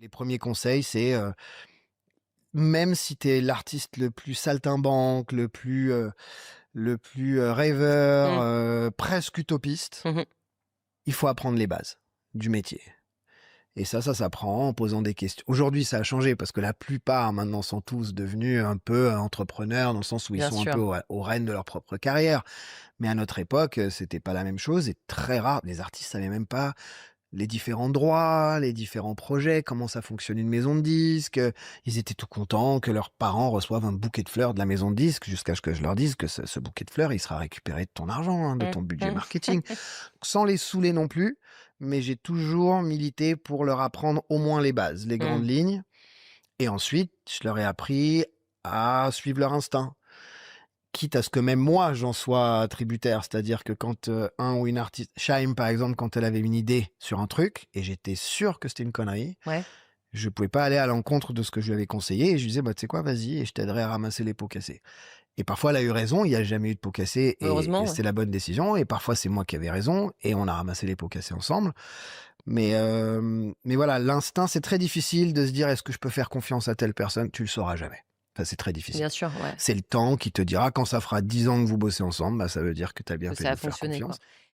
Les premiers conseils, c'est, même si tu es l'artiste le plus saltimbanque, le plus rêveur, Mmh. presque utopiste, Mmh. il faut apprendre les bases du métier. Et ça s'apprend en posant des questions. Aujourd'hui, ça a changé parce que la plupart maintenant sont tous devenus un peu entrepreneurs dans le sens où ils Bien sont un peu sûr. aux rênes de leur propre carrière. Mais à notre époque, c'était pas la même chose et très rare. Les artistes savaient même pas les différents droits, les différents projets, comment ça fonctionne une maison de disques. Ils étaient tout contents que leurs parents reçoivent un bouquet de fleurs de la maison de disques jusqu'à ce que je leur dise que ce bouquet de fleurs, il sera récupéré de ton argent, hein, de Mmh. ton budget Mmh. marketing. Sans les saouler non plus, mais j'ai toujours milité pour leur apprendre au moins les bases, les grandes Mmh. lignes. Et ensuite, je leur ai appris à suivre leur instinct. Quitte à ce que même moi, j'en sois tributaire. C'est-à-dire que quand un ou une artiste, Shaim par exemple, quand elle avait une idée sur un truc, et j'étais sûr que c'était une connerie, Ouais. je pouvais pas aller à l'encontre de ce que je lui avais conseillé, et je lui disais, bah, tu sais quoi, vas-y, et je t'aiderai à ramasser les pots cassés. Et parfois, elle a eu raison, il n'y a jamais eu de pots cassés, et Heureusement, ouais. c'était la bonne décision, et parfois, c'est moi qui avais raison, et on a ramassé les pots cassés ensemble. Mais voilà, l'instinct, c'est très difficile de se dire, est-ce que je peux faire confiance à telle personne? Tu le sauras jamais. Ça, c'est très difficile. Bien sûr, ouais, C'est le temps qui te dira quand ça fera 10 ans que vous bossez ensemble, bah, ça veut dire que tu as bien que fait ça de a lui faire fonctionné, confiance. quoi.